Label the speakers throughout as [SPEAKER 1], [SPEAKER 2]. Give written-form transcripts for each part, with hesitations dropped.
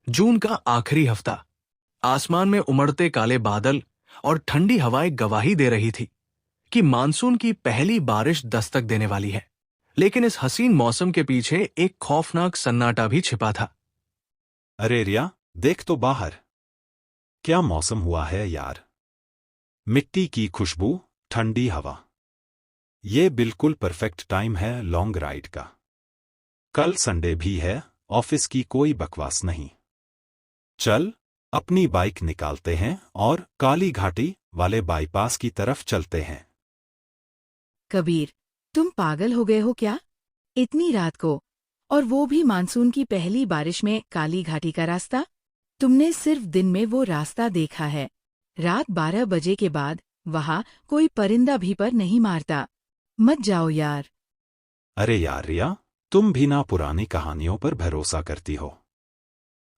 [SPEAKER 1] जून का आखिरी हफ्ता। आसमान में उमड़ते काले बादल और ठंडी हवाएं गवाही दे रही थी कि मानसून की पहली बारिश दस्तक देने वाली है। लेकिन इस हसीन मौसम के पीछे एक खौफनाक सन्नाटा भी छिपा था।
[SPEAKER 2] अरे रिया, देख तो बाहर। क्या मौसम हुआ है यार। मिट्टी की खुशबू, ठंडी हवा। ये बिल्कुल परफेक्ट टाइम है लॉन्ग राइड का। कल संडे भी है, ऑफिस की कोई बकवास नहीं। चल, अपनी बाइक निकालते हैं और काली घाटी वाले बाईपास की तरफ चलते हैं।
[SPEAKER 3] कबीर, तुम पागल हो गए हो क्या? इतनी रात को, और वो भी मानसून की पहली बारिश में काली घाटी का रास्ता? तुमने सिर्फ दिन में वो रास्ता देखा है। रात 12 बजे के बाद वहाँ कोई परिंदा भी पर नहीं मारता। मत जाओ यार।
[SPEAKER 2] अरे यार रिया, तुम भी ना पुरानी कहानियों पर भरोसा करती हो।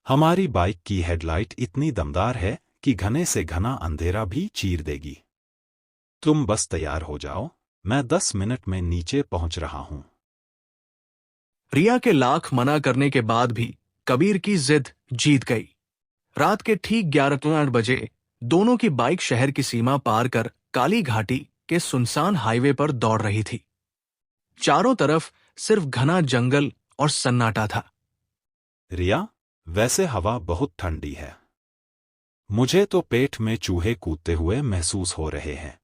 [SPEAKER 2] हमारी बाइक की हेडलाइट इतनी दमदार है कि घने से घना अंधेरा भी चीर देगी। तुम बस तैयार हो जाओ, मैं 10 मिनट में नीचे पहुंच रहा हूं।
[SPEAKER 1] रिया के लाख मना करने के बाद भी कबीर की जिद जीत गई। रात के ठीक 11-8 बजे दोनों की बाइक शहर की सीमा पार कर काली घाटी के सुनसान हाईवे पर दौड़ रही थी। चारों तरफ सिर्फ घना जंगल और सन्नाटा था।
[SPEAKER 2] रिया, वैसे हवा बहुत ठंडी है। मुझे तो पेट में चूहे कूदते हुए महसूस हो रहे हैं।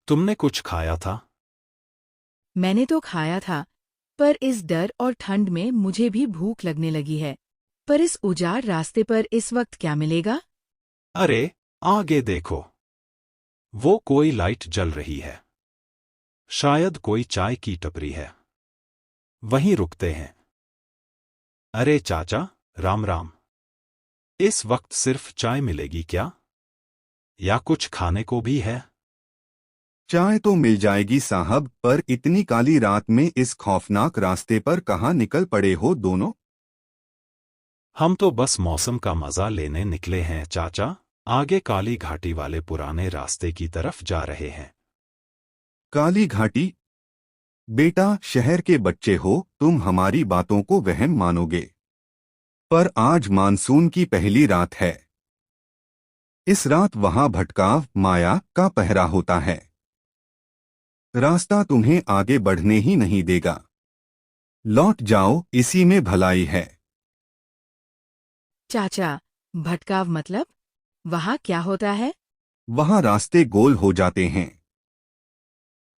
[SPEAKER 2] तुमने कुछ खाया था?
[SPEAKER 3] मैंने तो खाया था, पर इस डर और ठंड में मुझे भी भूख लगने लगी है। पर इस उजाड़ रास्ते पर इस वक्त क्या मिलेगा?
[SPEAKER 2] अरे, आगे देखो। वो कोई लाइट जल रही है। शायद कोई चाय की टपरी है। वहीं रुकते हैं। अरे चाचा, राम राम। इस वक्त सिर्फ चाय मिलेगी क्या? या कुछ खाने को भी है?
[SPEAKER 4] चाय तो मिल जाएगी साहब, पर इतनी काली रात में इस खौफनाक रास्ते पर कहाँ निकल पड़े हो दोनों?
[SPEAKER 2] हम तो बस मौसम का मजा लेने निकले हैं चाचा। आगे काली घाटी वाले पुराने रास्ते की तरफ जा रहे हैं।
[SPEAKER 4] काली घाटी? बेटा, शहर के बच्चे हो, तुम हमारी बातों को वहम मानोगे। पर आज मानसून की पहली रात है। इस रात वहां भटकाव, माया का पहरा होता है। रास्ता तुम्हें आगे बढ़ने ही नहीं देगा। लौट जाओ, इसी में भलाई है।
[SPEAKER 3] चाचा, भटकाव मतलब? वहाँ क्या होता है?
[SPEAKER 4] वहां रास्ते गोल हो जाते हैं।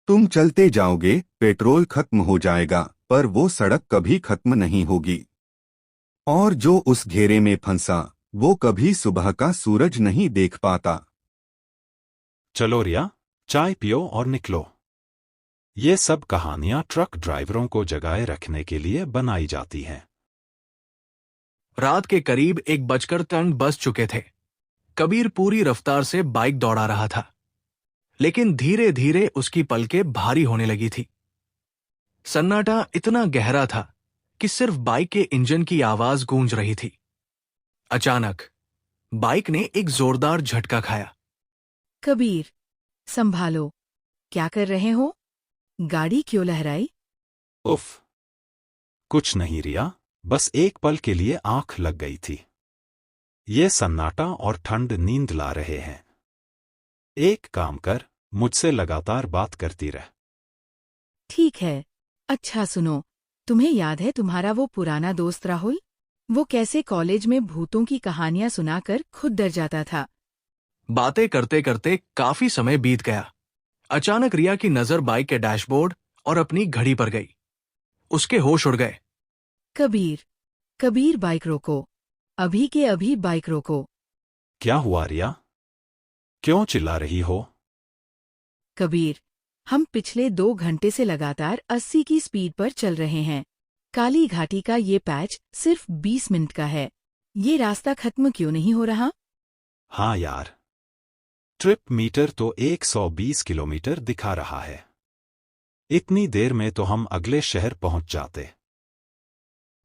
[SPEAKER 4] तुम चलते जाओगे, पेट्रोल खत्म हो जाएगा, पर वो सड़क कभी खत्म नहीं होगी। और जो उस घेरे में फंसा, वो कभी सुबह का सूरज नहीं देख पाता।
[SPEAKER 2] चलो रिया, चाय पियो और निकलो। ये सब कहानियां ट्रक ड्राइवरों को जगाए रखने के लिए बनाई जाती हैं।
[SPEAKER 1] रात के करीब 1:10 बज चुके थे। कबीर पूरी रफ्तार से बाइक दौड़ा रहा था, लेकिन धीरे धीरे उसकी पलकें भारी होने लगी थी। सन्नाटा इतना गहरा था कि सिर्फ बाइक के इंजन की आवाज गूंज रही थी। अचानक बाइक ने एक जोरदार झटका खाया।
[SPEAKER 3] कबीर, संभालो। क्या कर रहे हो? गाड़ी क्यों लहराई?
[SPEAKER 2] उफ, कुछ नहीं रिया, बस एक पल के लिए आंख लग गई थी। ये सन्नाटा और ठंड नींद ला रहे हैं। एक काम कर, मुझसे लगातार बात करती रह।
[SPEAKER 3] ठीक है। अच्छा सुनो, तुम्हें याद है तुम्हारा वो पुराना दोस्त राहुल? वो कैसे कॉलेज में भूतों की कहानियां सुनाकर खुद डर जाता था।
[SPEAKER 1] बातें करते करते काफी समय बीत गया। अचानक रिया की नजर बाइक के डैशबोर्ड और अपनी घड़ी पर गई। उसके होश उड़ गए।
[SPEAKER 3] कबीर, कबीर बाइक रोको। अभी के अभी बाइक रोको।
[SPEAKER 2] क्या हुआ रिया? क्यों चिल्ला रही हो?
[SPEAKER 3] कबीर, हम पिछले 2 घंटे से लगातार 80 की स्पीड पर चल रहे हैं। काली घाटी का ये पैच सिर्फ 20 मिनट का है। ये रास्ता खत्म क्यों नहीं हो रहा?
[SPEAKER 2] हाँ यार, ट्रिप मीटर तो 120 किलोमीटर दिखा रहा है। इतनी देर में तो हम अगले शहर पहुंच जाते।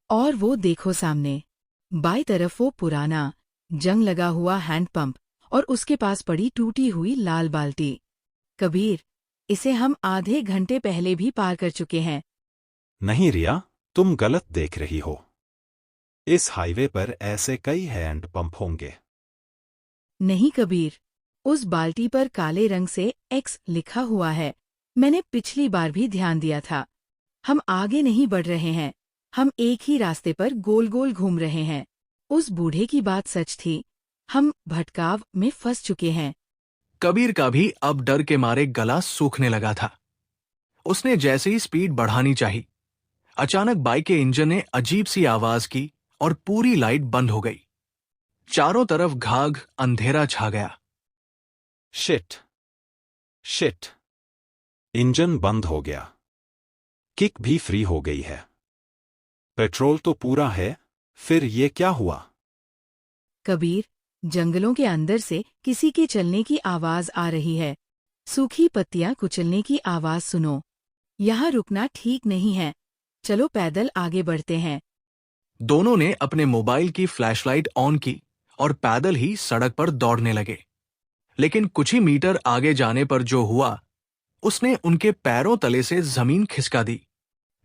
[SPEAKER 3] और वो देखो सामने, बाईं तरफ वो पुराना, जंग लगा हुआ हैंडपंप और उसके पास पड़ी टूटी हुई लाल बाल्टी। कबीर, इसे हम आधे घंटे पहले भी पार कर चुके हैं।
[SPEAKER 2] नहीं रिया, तुम गलत देख रही हो। इस हाईवे पर ऐसे कई हैंड पंप होंगे।
[SPEAKER 3] नहीं कबीर, उस बाल्टी पर काले रंग से एक्स लिखा हुआ है। मैंने पिछली बार भी ध्यान दिया था। हम आगे नहीं बढ़ रहे हैं, हम एक ही रास्ते पर गोल गोल घूम रहे हैं। उस बूढ़े की बात सच थी, हम भटकाव में फंस चुके हैं।
[SPEAKER 1] कबीर का भी अब डर के मारे गला सूखने लगा था। उसने जैसे ही स्पीड बढ़ानी चाही, अचानक बाइक के इंजन ने अजीब सी आवाज की और पूरी लाइट बंद हो गई। चारों तरफ घाघ अंधेरा छा गया।
[SPEAKER 2] शिट शिट, इंजन बंद हो गया, किक भी फ्री हो गई है, पेट्रोल तो पूरा है, फिर ये क्या हुआ?
[SPEAKER 3] कबीर, जंगलों के अंदर से किसी के चलने की आवाज आ रही है। सूखी पत्तियां कुचलने की आवाज सुनो। यहाँ रुकना ठीक नहीं है, चलो पैदल आगे बढ़ते हैं।
[SPEAKER 1] दोनों ने अपने मोबाइल की फ्लैशलाइट ऑन की और पैदल ही सड़क पर दौड़ने लगे। लेकिन कुछ ही मीटर आगे जाने पर जो हुआ, उसने उनके पैरों तले से जमीन खिसका दी।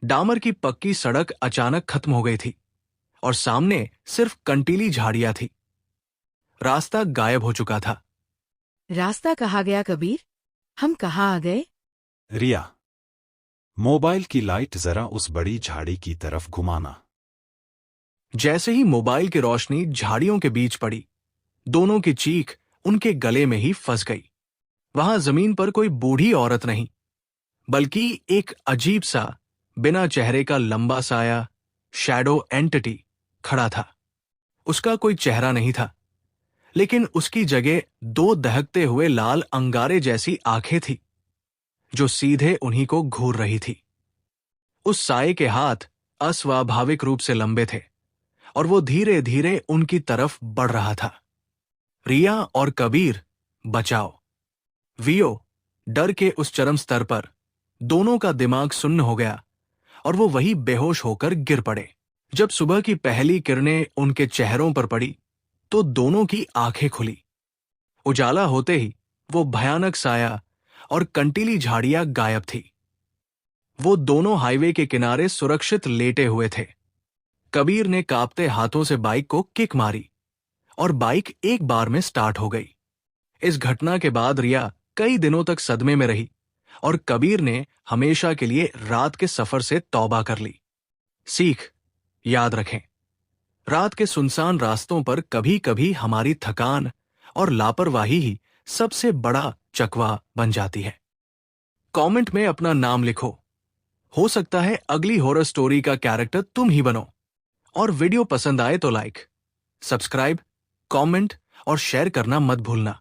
[SPEAKER 1] डामर की पक्की सड़क अचानक खत्म हो गई थी और सामने सिर्फ कंटीली झाड़ियां थी। रास्ता गायब हो चुका था।
[SPEAKER 3] रास्ता कहाँ गया कबीर? हम कहाँ आ गए?
[SPEAKER 2] रिया, मोबाइल की लाइट जरा उस बड़ी झाड़ी की तरफ घुमाना।
[SPEAKER 1] जैसे ही मोबाइल की रोशनी झाड़ियों के बीच पड़ी, दोनों की चीख उनके गले में ही फंस गई। वहां जमीन पर कोई बूढ़ी औरत नहीं, बल्कि एक अजीब सा बिना चेहरे का लंबा साया, शैडो एंटिटी खड़ा था। उसका कोई चेहरा नहीं था, लेकिन उसकी जगह दो दहकते हुए लाल अंगारे जैसी आंखें थी, जो सीधे उन्हीं को घूर रही थी। उस साये के हाथ अस्वाभाविक रूप से लंबे थे और वो धीरे धीरे उनकी तरफ बढ़ रहा था। रिया और कबीर बचाओ, वियो डर के उस चरम स्तर पर दोनों का दिमाग सुन्न हो गया और वो वही बेहोश होकर गिर पड़े। जब सुबह की पहली किरणें उनके चेहरों पर पड़ी तो दोनों की आंखें खुली। उजाला होते ही वो भयानक साया और कंटीली झाड़ियां गायब थी। वो दोनों हाईवे के किनारे सुरक्षित लेटे हुए थे। कबीर ने कांपते हाथों से बाइक को किक मारी और बाइक एक बार में स्टार्ट हो गई। इस घटना के बाद रिया कई दिनों तक सदमे में रही और कबीर ने हमेशा के लिए रात के सफर से तौबा कर ली। सीख याद रखें, रात के सुनसान रास्तों पर कभी कभी हमारी थकान और लापरवाही ही सबसे बड़ा चकवा बन जाती है। कमेंट में अपना नाम लिखो। हो सकता है अगली हॉरर स्टोरी का कैरेक्टर तुम ही बनो। और वीडियो पसंद आए तो लाइक, सब्सक्राइब, कमेंट और शेयर करना मत भूलना।